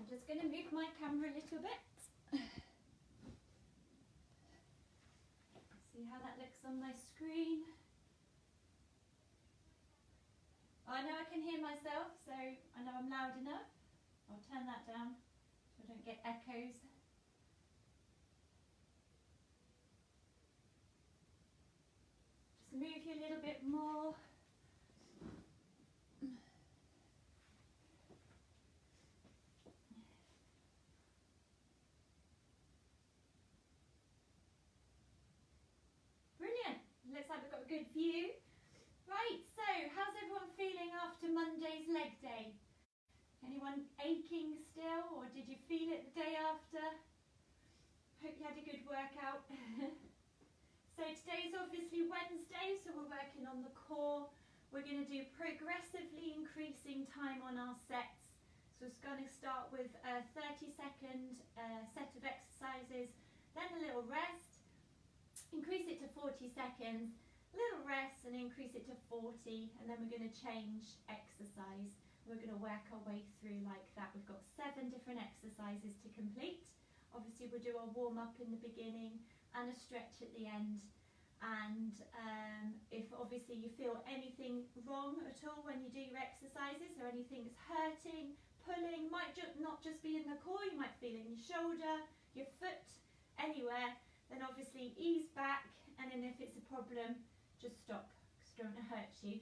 just going to move my camera a little bit. See how that looks on my screen. I know I can hear myself, so I know I'm loud enough. I'll turn that down so I don't get echoes. Just move you a little bit more. Brilliant. Looks like we've got a good view. Right, so how's everyone feeling after Monday's leg day? Anyone aching still, or did you feel it the day after? Hope you had a good workout. So today's obviously Wednesday, so we're working on the core. We're going to do progressively increasing time on our sets. So it's going to start with a 30-second set of exercises, then a little rest, increase it to 40 seconds, little rest and increase it to 40, and then we're going to change exercise. We're going to work our way through like that. We've got 7 different exercises to complete. Obviously we'll do our warm-up in the beginning and a stretch at the end. And if obviously you feel anything wrong at all when you do your exercises, or anything's hurting, pulling, might not just be in the core, you might feel it in your shoulder, your foot, anywhere, then obviously ease back, and then if it's a problem, just stop, because it don't hurt you.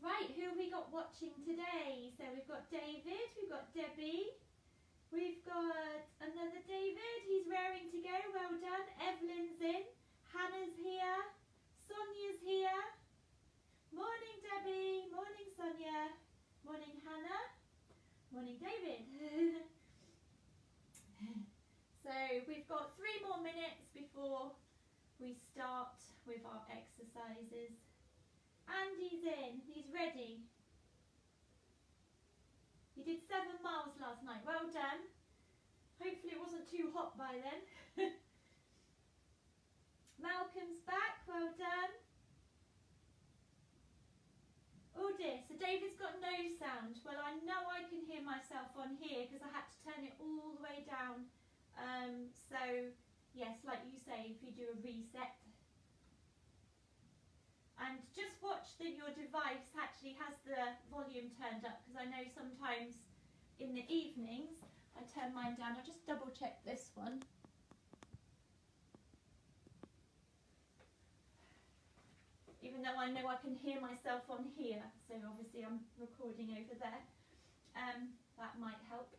Right, who have we got watching today? So we've got David, we've got Debbie, we've got another David, he's raring to go, well done. Evelyn's in, Hannah's here, Sonia's here. Morning Debbie, morning Sonia, morning Hannah, morning David. So we've got 3 more minutes before we start with our exercises. Andy's in, he's ready. He did 7 miles last night, well done. Hopefully it wasn't too hot by then. Malcolm's back, well done. Oh dear, so David's got no sound. Well, I know I can hear myself on here because I had to turn it all the way down. So yes, like you say, if you do a reset, and just watch that your device actually has the volume turned up, because I know sometimes in the evenings I turn mine down. I'll just double check this one. Even though I know I can hear myself on here, so obviously I'm recording over there. That might help.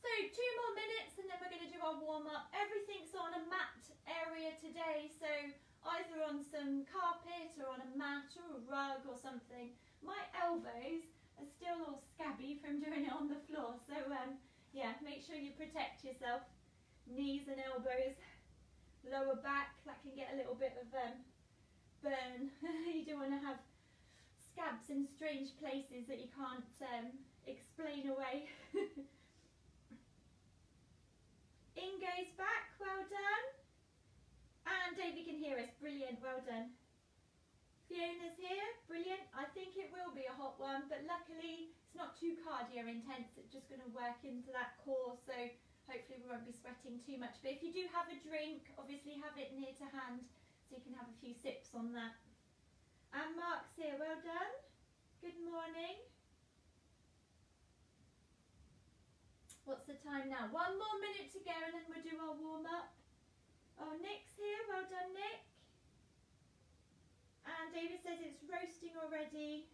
So 2 more minutes and then we're going to do our warm-up. Everything's on a mat area today, so either on some carpet or on a mat or a rug or something. My elbows are still all scabby from doing it on the floor, so yeah, make sure you protect yourself. Knees and elbows, lower back, that can get a little bit of burn. You don't want to have scabs in strange places that you can't explain away. Ingo's back, well done. And David can hear us, brilliant, well done. Fiona's here, brilliant. I think it will be a hot one, but luckily it's not too cardio intense. It's just going to work into that core, so hopefully we won't be sweating too much. But if you do have a drink, obviously have it near to hand so you can have a few sips on that. And Mark's here, well done. Good morning. What's the time now? 1 more minute to go and then we'll do our warm-up. Oh, Nick's here. Well done, Nick. And David says it's roasting already.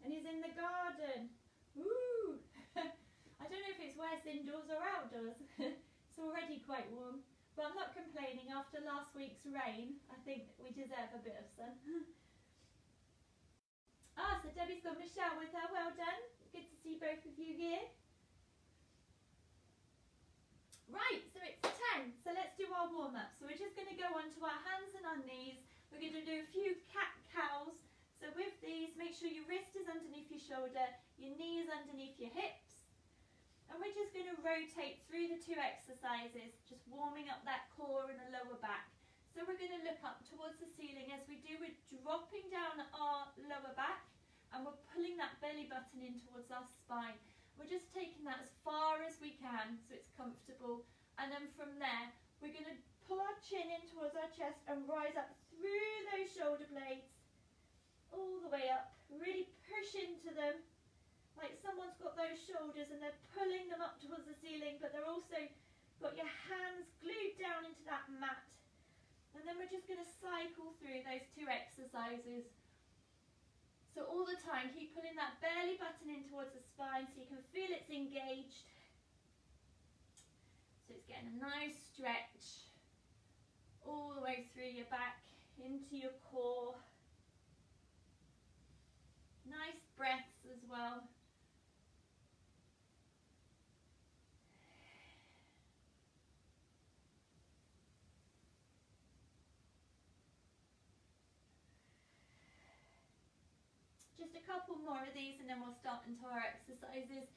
And he's in the garden. Woo! I don't know if it's worse indoors or outdoors. It's already quite warm. But I'm not complaining. After last week's rain, I think we deserve a bit of sun. So Debbie's got Michelle with her. Well done. Good to see both of you here. Right, so it's 10, so let's do our warm-up. So we're just going to go onto our hands and our knees. We're going to do a few cat-cows. So with these, make sure your wrist is underneath your shoulder, your knee is underneath your hips. And we're just going to rotate through the 2 exercises, just warming up that core and the lower back. So we're going to look up towards the ceiling as we do. We're dropping down our lower back and we're pulling that belly button in towards our spine. We're just taking that as far as we can so it's comfortable, and then from there we're going to pull our chin in towards our chest and rise up through those shoulder blades all the way up. Really push into them like someone's got those shoulders and they're pulling them up towards the ceiling, but they're also got your hands glued down into that mat. And then we're just going to cycle through those 2 exercises. So all the time, keep pulling that belly button in towards the spine so you can feel it's engaged. So it's getting a nice stretch all the way through your back, into your core. Nice breaths as well. Just a couple more of these and then we'll start into our exercises.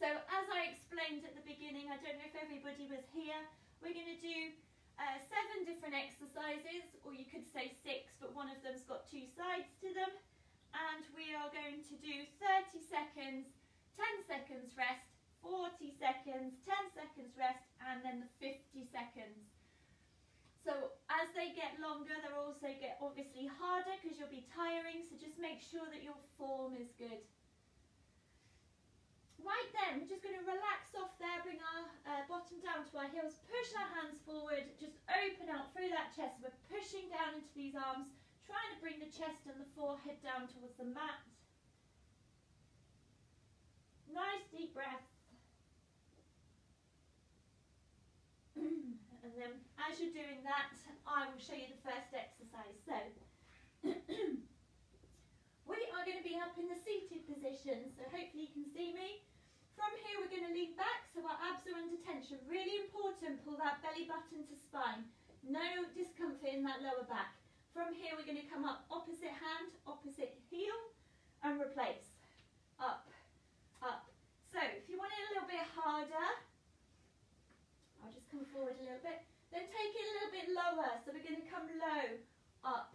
So as I explained at the beginning, I don't know if everybody was here, we're going to do 7 different exercises, or you could say 6, but one of them's got 2 sides to them. And we are going to do 30 seconds, 10 seconds rest, 40 seconds, 10 seconds rest, and then the 50 seconds. So as they get longer, they'll also get obviously harder because you'll be tiring, so just make sure that your form is good. Right then, we're just going to relax off there, bring our bottom down to our heels, push our hands forward, just open out through that chest. We're pushing down into these arms, trying to bring the chest and the forehead down towards the mat. Nice deep breath. And then as you're doing that, I will show you the first exercise. So we are going to be up in the seated position, so hopefully you can see me. From here we're going to lean back so our abs are under tension. Really important, pull that belly button to spine. No discomfort in that lower back. From here we're going to come up, opposite hand, opposite heel, and replace. Up, up. So if you want it a little bit harder, I'll just come forward a little bit. Then take it a little bit lower. So we're going to come low, up,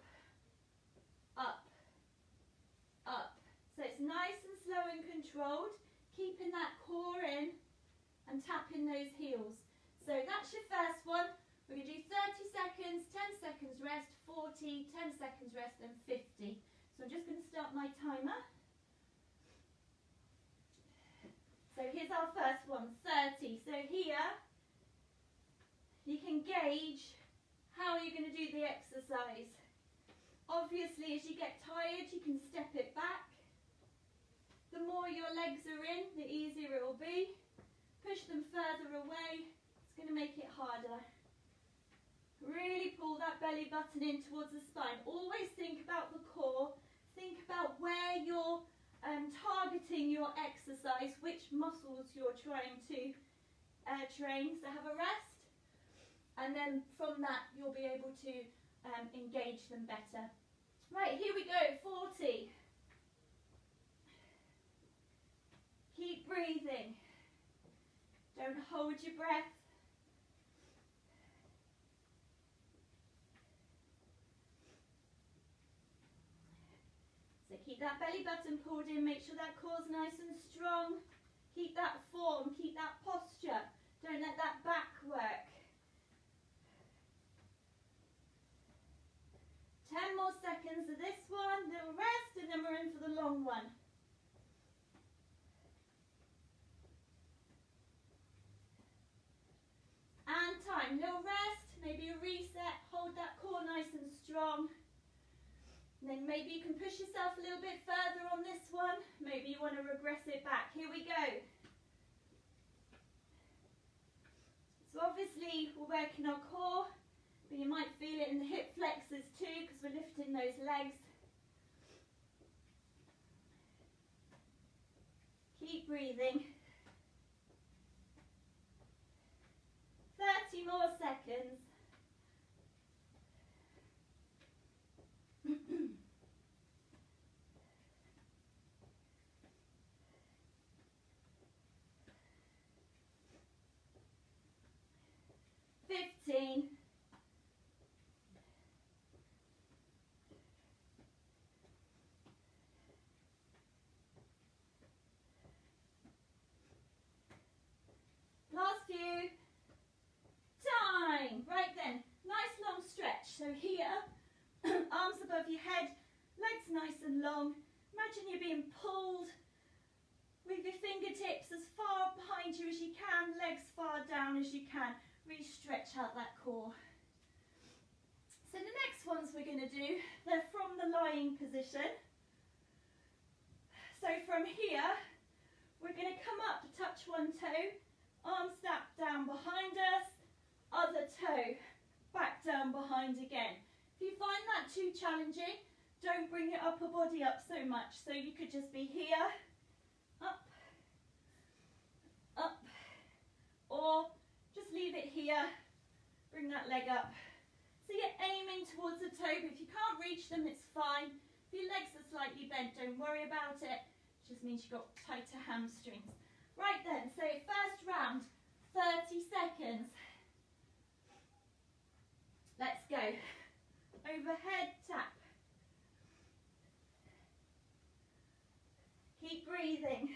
up, up. So it's nice and slow and controlled, keeping that core in and tapping those heels. So that's your first one. We're going to do 30 seconds, 10 seconds rest, 40, 10 seconds rest, and 50. So I'm just going to start my timer. So here's our first one, 30. So here, you can gauge how you're going to do the exercise. Obviously, as you get tired, you can step it back. The more your legs are in, the easier it will be. Push them further away. It's going to make it harder. Really pull that belly button in towards the spine. Always think about the core. Think about where you're targeting your exercise, which muscles you're trying to train. So have a rest. And then from that, you'll be able to engage them better. Right, here we go, 40. Keep breathing. Don't hold your breath. So keep that belly button pulled in, make sure that core's nice and strong. Keep that form, keep that posture. Don't let that back work. 10 more seconds of this one, little rest, and then we're in for the long one. And time, little rest, maybe a reset, hold that core nice and strong. And then maybe you can push yourself a little bit further on this one. Maybe you want to regress it back. Here we go. So obviously we're working our core, but you might feel it in the hip flexors too because we're lifting those legs. Keep breathing. 30 more seconds. Fifteen. 10. long. Imagine you're being pulled with your fingertips as far behind you as you can, legs far down as you can. Really stretch out that core. So the next ones we're going to do, they're from the lying position. So from here, we're going to come up to touch one toe, arm snap down behind us, other toe, back down behind again. If you find that too challenging, don't bring your upper body up so much. So you could just be here, up, up, or just leave it here, bring that leg up. So you're aiming towards the toe, but if you can't reach them, it's fine. If your legs are slightly bent, don't worry about it. It just means you've got tighter hamstrings. Right then, so first round, 30 seconds. Let's go. Overhead tap. Keep breathing.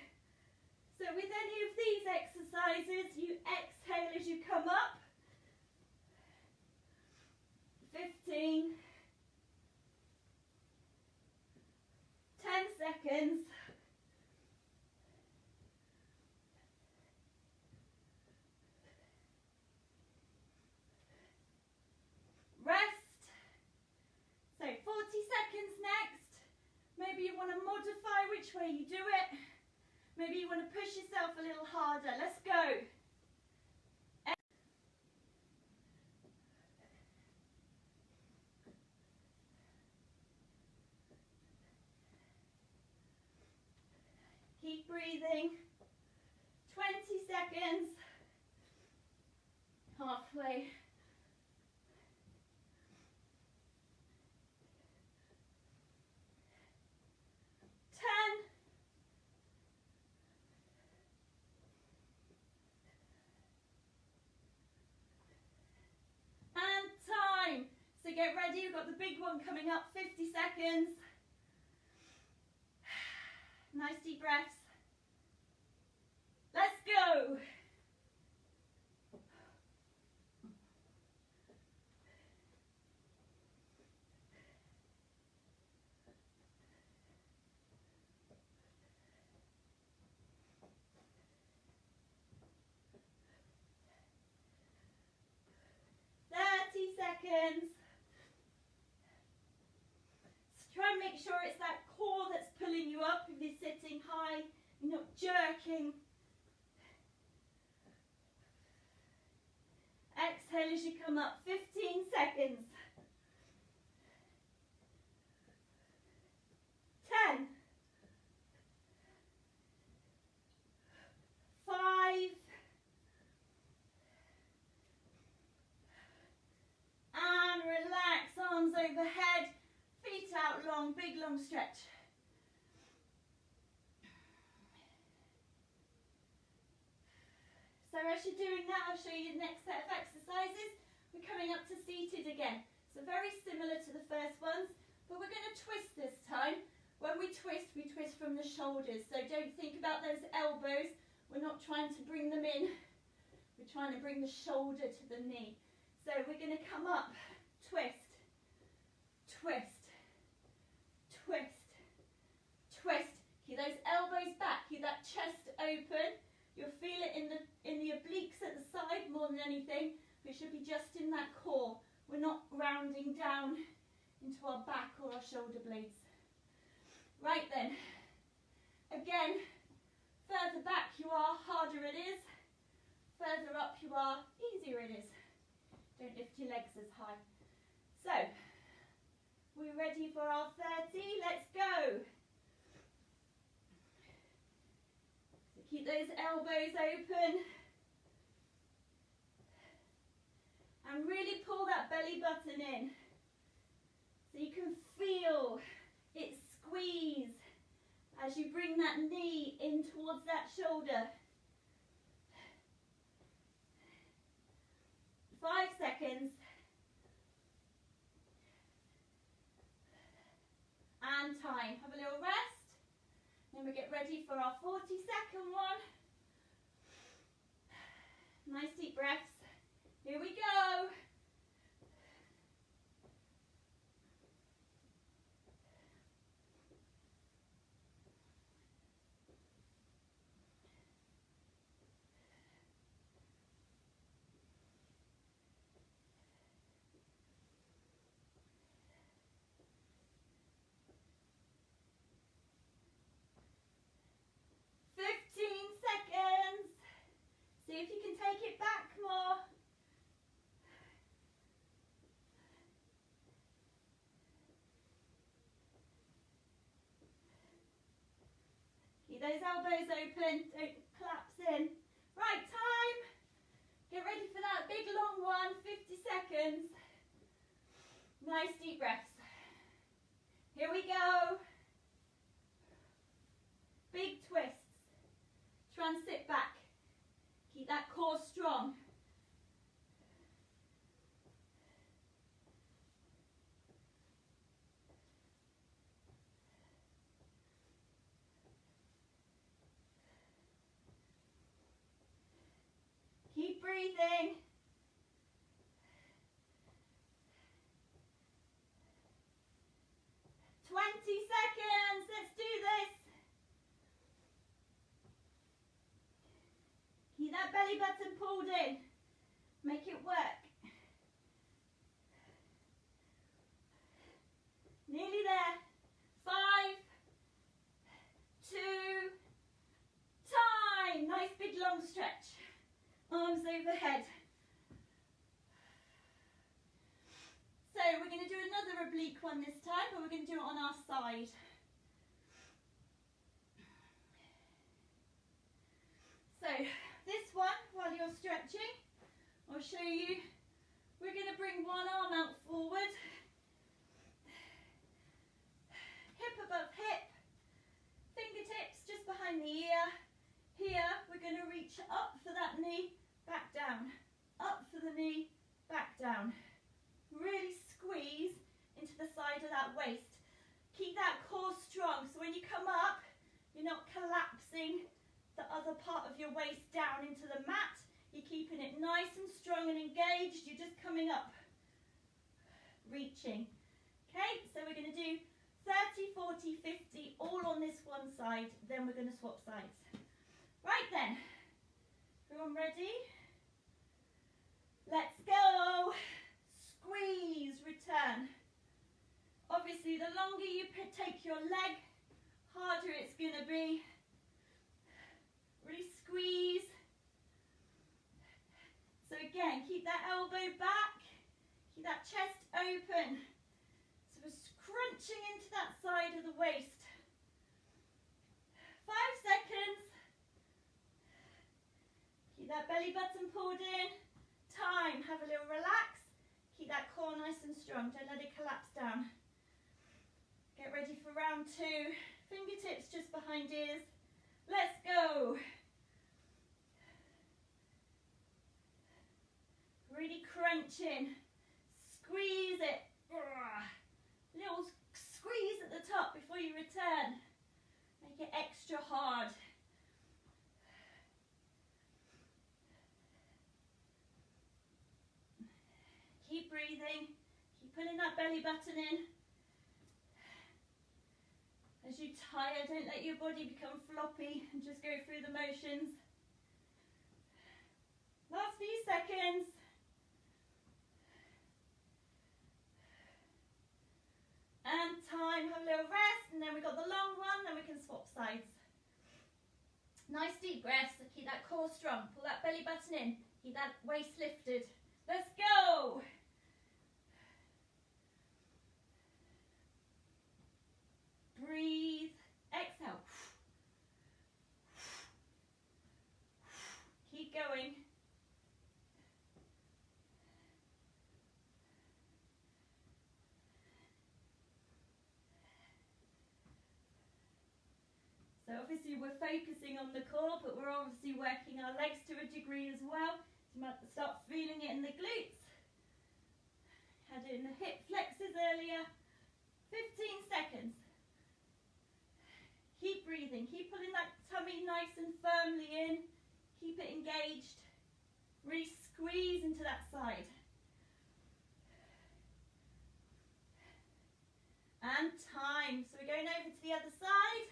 So with any of these exercises, you exhale as you come up. 15. 10 seconds. Rest. So 40 seconds next. Maybe you want to modify which way you do it. Maybe you want to push yourself a little harder. Let's go. Keep breathing. 20 seconds. Halfway. 10. And time. So get ready, we've got the big one coming up, 50 seconds. Nice deep breaths. Let's go. Seconds. So try and make sure it's that core that's pulling you up if you're sitting high, you're not jerking. Exhale as you come up, 15 seconds. 10. 5. And relax, arms overhead, feet out long, big long stretch. So as you're doing that, I'll show you the next set of exercises. We're coming up to seated again. So very similar to the first ones, but we're going to twist this time. When we twist from the shoulders. So don't think about those elbows. We're not trying to bring them in. We're trying to bring the shoulder to the knee. So we're going to come up, twist, twist, twist, twist. Keep those elbows back, keep that chest open. You'll feel it in the obliques at the side more than anything. It should be just in that core. We're not rounding down into our back or our shoulder blades. Right then, again, further back you are, harder it is. Further up you are, easier it is. Don't lift your legs as high. So, we're ready for our 30. Let's go. So keep those elbows open. And really pull that belly button in. So you can feel it squeeze as you bring that knee in towards that shoulder. 5 seconds. And time. Have a little rest. Then we get ready for our 40-second one. Nice deep breaths. Here we go. Keep those elbows open, don't collapse in. Right, time. Get ready for that big long one, 50 seconds. Nice deep breaths. Here we go. Big twists. Try and sit back. Keep that core strong. Keep breathing. Seconds. Let's do this. Keep that belly button pulled in. Make it work. Nearly there. 5, 2, time. Nice big long stretch. Arms overhead. So we're going to do another oblique one this time, but we're going to do it on our side. So this one, while you're stretching, I'll show you, we're going to bring one arm out forward, hip above hip, fingertips just behind the ear. Here we're going to reach up for that knee, back down, up for the knee, back down. Really squeeze into the side of that waist. Keep that core strong, so when you come up, you're not collapsing the other part of your waist down into the mat. You're keeping it nice and strong and engaged. You're just coming up, reaching. Okay, so we're going to do 30, 40, 50, all on this one side, then we're going to swap sides. Right then, everyone ready? Let's go. Squeeze, return. Obviously, the longer you take your leg, harder it's going to be. Really squeeze. So again, keep that elbow back, keep that chest open. So we're crunching into that side of the waist. 5 seconds. Keep that belly button pulled in. Time, have a little relax. Keep that core nice and strong, don't let it collapse down. Get ready for round 2. Fingertips just behind ears. Let's go. Really crunching. Squeeze it. Little squeeze at the top before you return. Make it extra hard. Keep breathing, keep pulling that belly button in. As you tire, don't let your body become floppy and just go through the motions. Last few seconds. And time, have a little rest, and then we've got the long one, then we can swap sides. Nice deep breaths, so keep that core strong, pull that belly button in, keep that waist lifted. Let's go. Breathe, exhale. Keep going. So obviously we're focusing on the core, but we're obviously working our legs to a degree as well. You might start feeling it in the glutes. Had it in the hip flexors earlier. 15 seconds. Keep breathing. Keep pulling that tummy nice and firmly in. Keep it engaged. Really squeeze into that side. And time. So we're going over to the other side.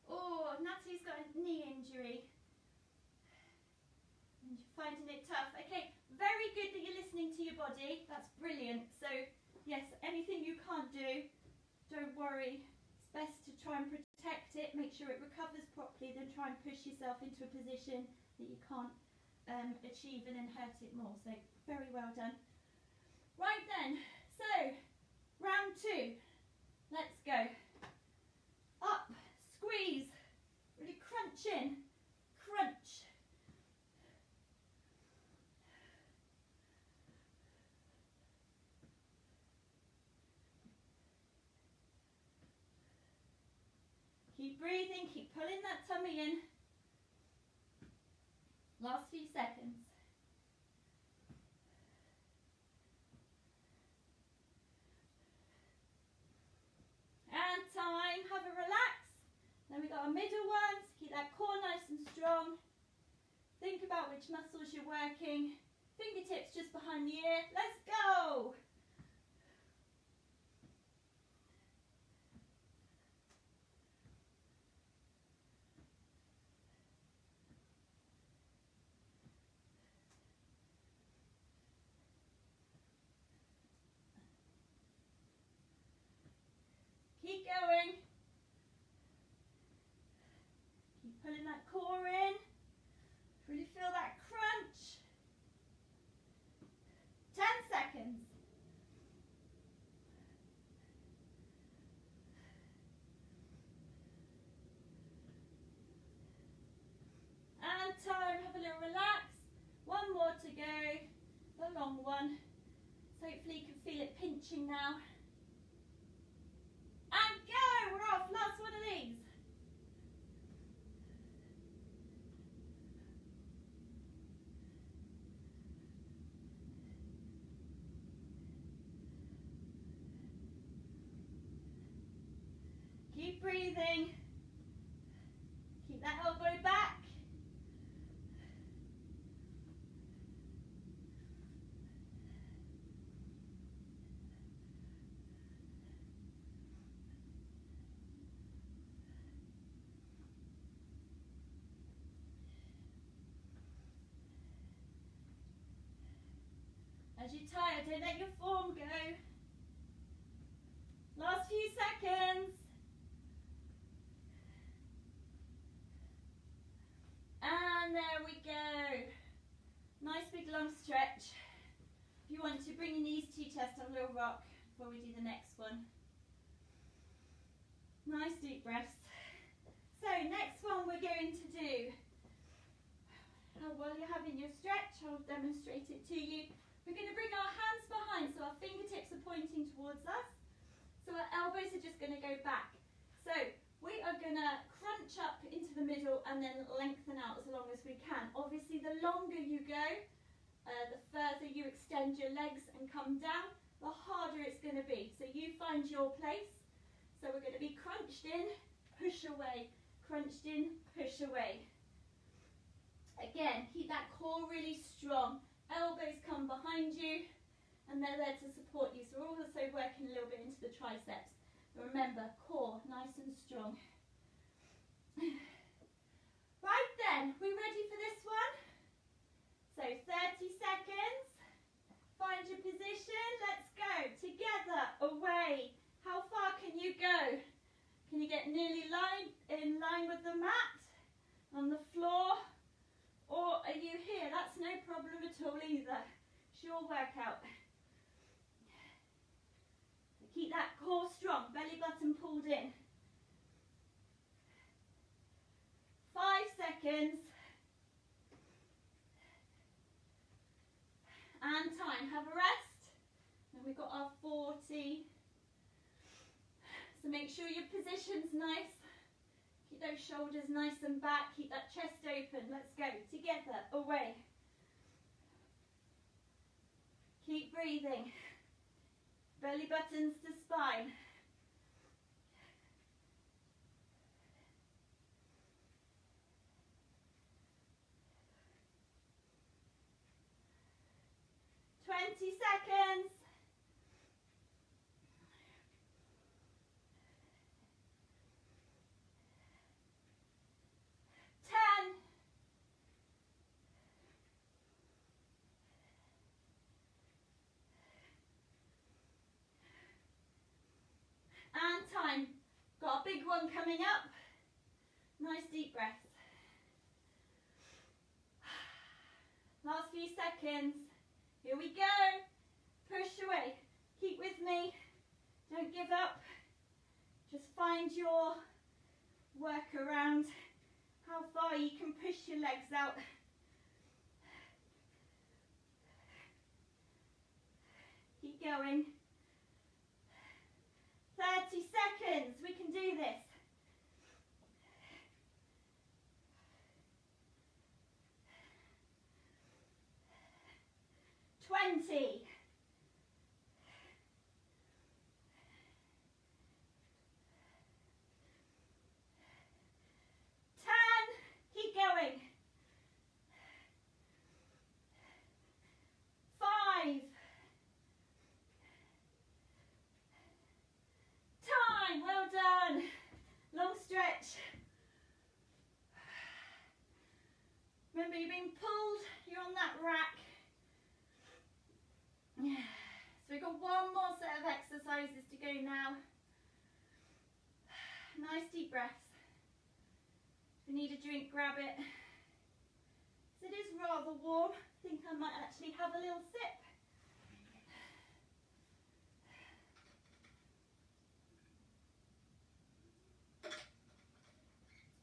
Oh, Natalie's got a knee injury. And you're finding it tough. Okay, very good that you're listening to your body. That's brilliant. So, yes, anything you can't do, don't worry. It's best to try and protect it, make sure it recovers properly, then try and push yourself into a position that you can't achieve and then hurt it more. So, very well done. Right then, so round 2. Let's go. Up, squeeze, really crunch in, crunch. Keep breathing, keep pulling that tummy in. Last few seconds. And time, have a relax. Then we got our middle ones, keep that core nice and strong. Think about which muscles you're working. Fingertips just behind the ear, let's go. Keep going. Keep pulling that core in. Really feel that crunch. 10 seconds. And time, have a little relax. One more to go, the long one. So hopefully you can feel it pinching now. And go, we're off, last one of these. Keep breathing. Keep that elbow back. As you're tired, don't let your form go. Last few seconds. And there we go. Nice big long stretch. If you want to, bring your knees to your chest, have a little rock before we do the next one. Nice deep breaths. So next one we're going to do, while you're having your stretch, I'll demonstrate it to you. We're going to bring our hands behind so our fingertips are pointing towards us. So our elbows are just going to go back. So we are going to crunch up into the middle and then lengthen out as long as we can. Obviously the longer you go, the further you extend your legs and come down, the harder it's going to be. So you find your place. So we're going to be crunched in, push away, crunched in, push away. Again, keep that core really strong. Elbows come behind you and they're there to support you. So we're also working a little bit into the triceps. But remember, core nice and strong. Right then, we ready for this one? So 30 seconds. Find your position. Let's go. Together, away. How far can you go? Can you get nearly in line with the mat, on the floor? Or are you here? That's no problem at all either. It's your workout. Keep that core strong, belly button pulled in. 5 seconds. And time, have a rest. And we've got our 40. So make sure your position's nice. Keep those shoulders nice and back. Keep that chest open. Let's go. Together. Away. Keep breathing. Belly buttons to spine. Seconds. 10. And time. Got a big one coming up. Nice deep breath. Last few seconds. Here we go. Push away. Keep with me. Don't give up. Just find your work around how far you can push your legs out. Keep going. 30 seconds. We can do this. 20. 10. Keep going. 5. Time. Well done. Long stretch. Remember, you're being pulled. You're on that rack. So we've got one more set of exercises to go now. Nice deep breaths. If you need a drink, grab it. It is rather warm. I think I might actually have a little sip.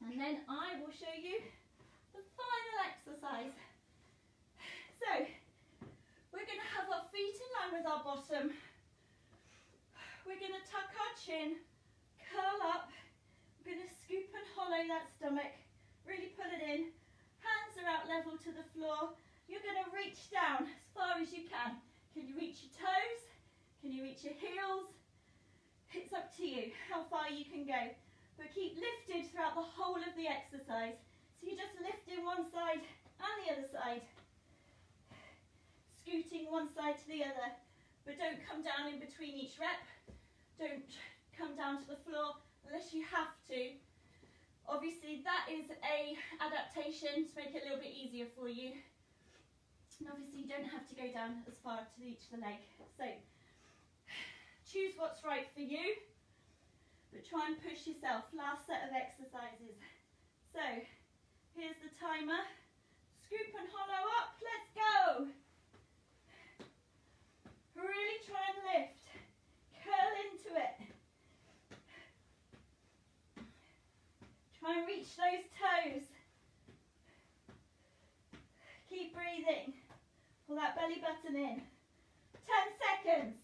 And then I will show you the final exercise. So, we're going to have our feet in line with our bottom. We're going to tuck our chin, curl up. We're going to scoop and hollow that stomach. Really pull it in. Hands are out level to the floor. You're going to reach down as far as you can. Can you reach your toes? Can you reach your heels? It's up to you how far you can go. But keep lifted throughout the whole of the exercise. So you're just lifting one side and the other side. Scooting one side to the other. But don't come down in between each rep. Don't come down to the floor unless you have to. Obviously that is a adaptation to make it a little bit easier for you. And obviously you don't have to go down as far to each the leg. So choose what's right for you. But try and push yourself. Last set of exercises. So, here's the timer. Scoop and hollow up. Let's go. Really try and lift. Curl into it. Try and reach those toes. Keep breathing. Pull that belly button in. 10 seconds.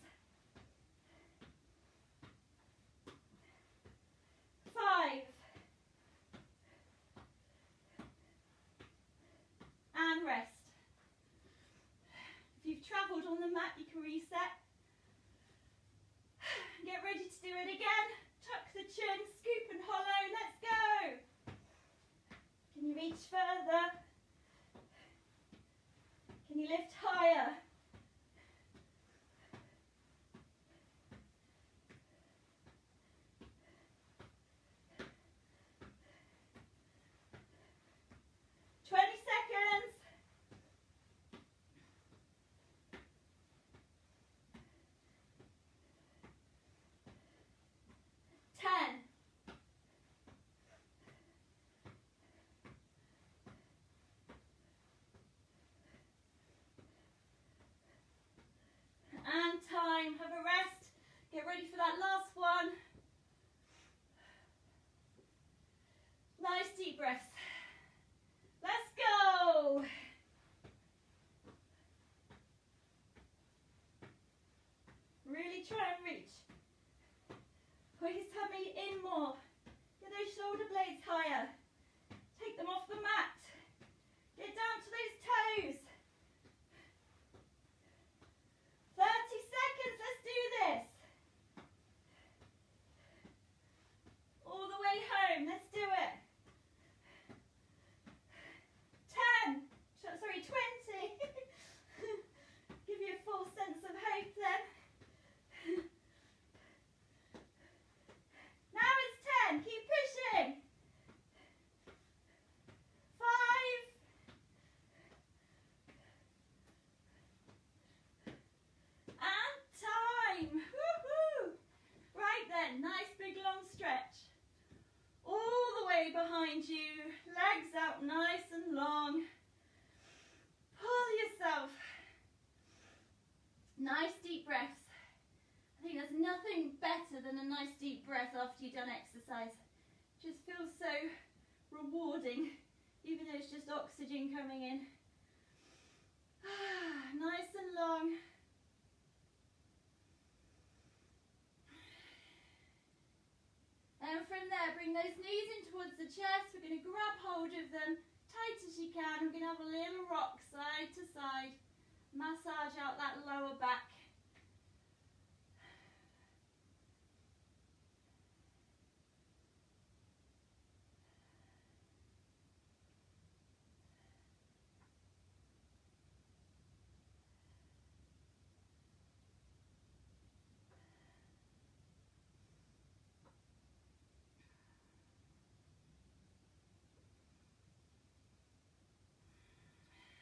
5. And rest. If you've travelled on the mat, you can reset. Get ready to do it again. Tuck the chin, scoop and hollow. Let's go. Can you reach further? Can you lift higher? And time. Have a rest. Get ready for that last one. Nice deep breaths. Let's go. Really try and reach. Pull your tummy in more. Get those shoulder blades higher. Take them off the mat. Get down to those toes. 30 seconds, let's do this. All the way home, let's do it. 10, sorry, 20. Give you a full sense of hope then. Now it's 10, keep pushing. nothing better than a nice deep breath after you've done exercise. Just feels so rewarding, even though it's just oxygen coming in. Nice and long. And from there, bring those knees in towards the chest. We're going to grab hold of them tight as you can. We're going to have a little rock side to side. Massage out that lower back.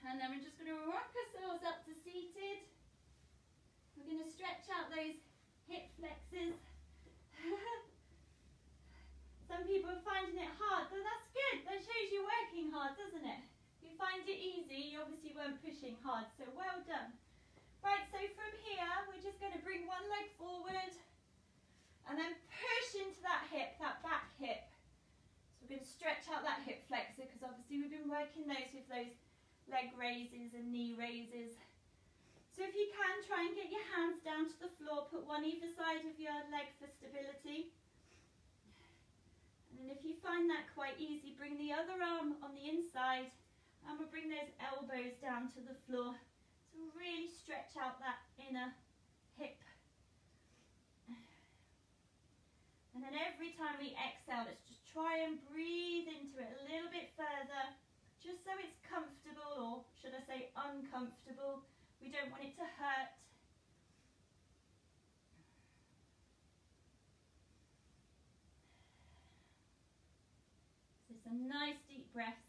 And then we're just going to rock ourselves up to seated. We're going to stretch out those hip flexors. Some people are finding it hard, but that's good. That shows you're working hard, doesn't it? If you find it easy, you obviously weren't pushing hard, so well done. Right, so from here, we're just going to bring one leg forward and then push into that hip, that back hip. So we're going to stretch out that hip flexor because obviously we've been working those with those leg raises and knee raises. So if you can, try and get your hands down to the floor, put one either side of your leg for stability. And then if you find that quite easy, bring the other arm on the inside and we'll bring those elbows down to the floor. So really stretch out that inner hip. And then every time we exhale, let's just try and breathe into it a little bit further, just so it's comfortable, or should I say uncomfortable. We don't want it to hurt. So some nice deep breaths.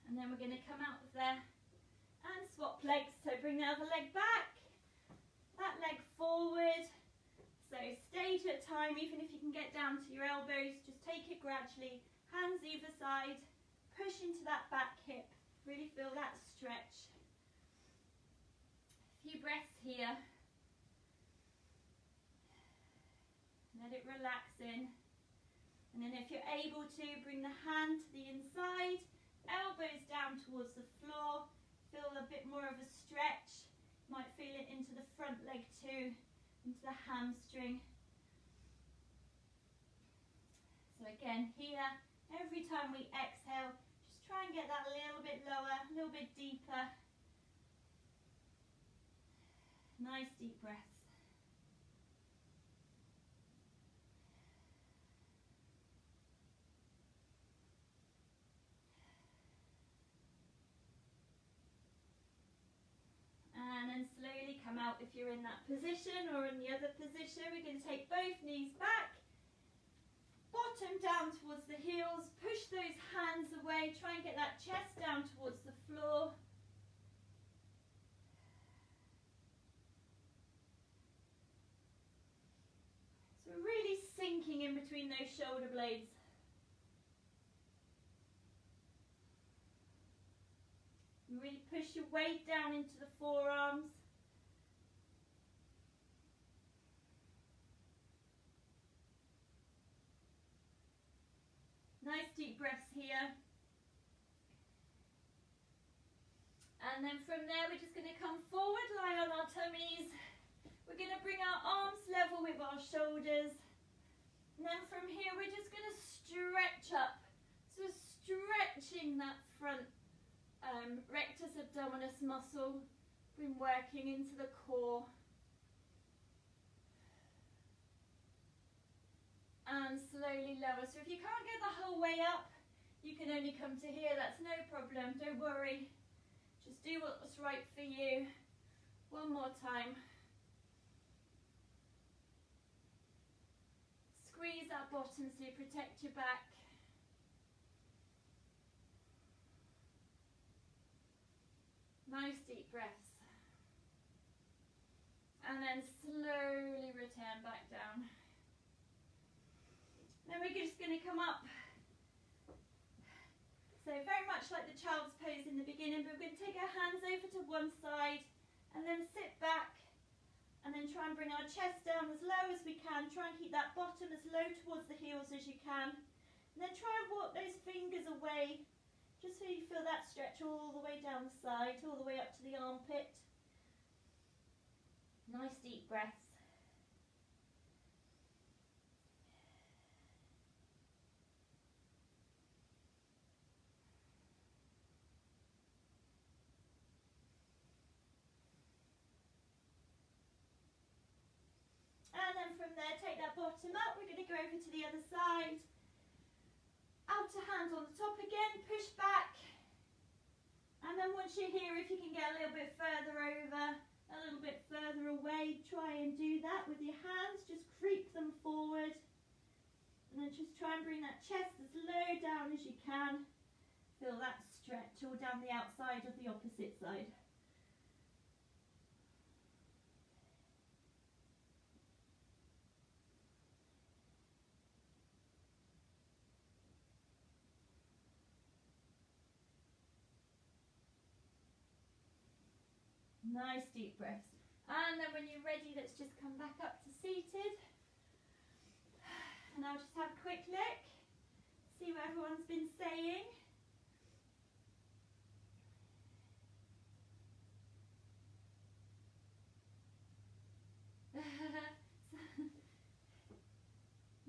And then we're going to come out of there and swap legs. So bring the other leg back, that leg forward. So stage at a time, even if you can get down to your elbows, just take it gradually. Hands either side, push into that back hip. Really feel that stretch. A few breaths here. Let it relax in. And then if you're able to, bring the hand to the inside, elbows down towards the floor. Feel a bit more of a stretch. Might feel it into the front leg too, into the hamstring. So again, here, every time we exhale, just try and get that a little bit lower, a little bit deeper. Nice deep breaths. And then slowly come out if you're in that position, or in the other position. We're going to take both knees back, bottom down towards the heels, push those hands away, try and get that chest down towards the floor. So we're really sinking in between those shoulder blades. Really push your weight down into the forearms. Nice deep breaths here. And then from there, we're just going to come forward, lie on our tummies. We're going to bring our arms level with our shoulders. And then from here, we're just going to stretch up. So stretching that front rectus abdominis muscle, been working into the core. And slowly lower. So if you can't get the whole way up, you can only come to here. That's no problem. Don't worry. Just do what's right for you. One more time. Squeeze that bottom so you protect your back. Nice deep breaths. And then slowly return back down. Then we're just going to come up. So very much much like the child's pose in the beginning, but we're going to take our hands over to one side and then sit back and then try and bring our chest down as low as we can. Try and keep that bottom as low towards the heels as you can. And then try and walk those fingers away, just so you feel that stretch all the way down the side, all the way up to the armpit. Nice deep breaths. And then from there, take that bottom up. We're going to go over to the other side. Outer hand on the top again, push back. And then once you're here, if you can get a little bit further over, a little bit further away, try and do that with your hands. Just creep them forward. And then just try and bring that chest as low down as you can. Feel that stretch all down the outside of the opposite side. Nice deep breaths. And then when you're ready, let's just come back up to seated. And I'll just have a quick look, see what everyone's been saying.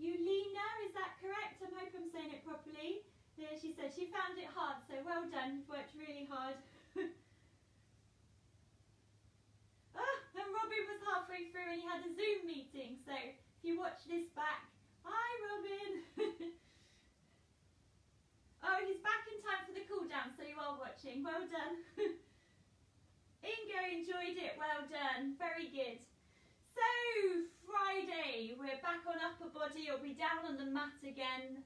Yulina, is that correct? I hope I'm saying it properly. There she said she found it hard, so well done, you've worked really hard. And Robin was halfway through and he had a Zoom meeting, so if you watch this back, hi Robin! Oh, he's back in time for the cool down, so you are watching, well done. Ingo enjoyed it, well done, very good. So, Friday, we're back on upper body, you'll be down on the mat again,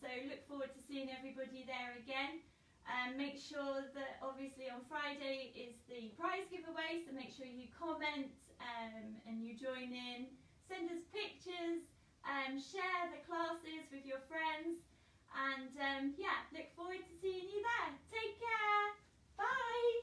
so look forward to seeing everybody there again. Make sure that obviously on Friday is the prize giveaway, so make sure you comment and you join in. Send us pictures, share the classes with your friends, and yeah, look forward to seeing you there. Take care, bye!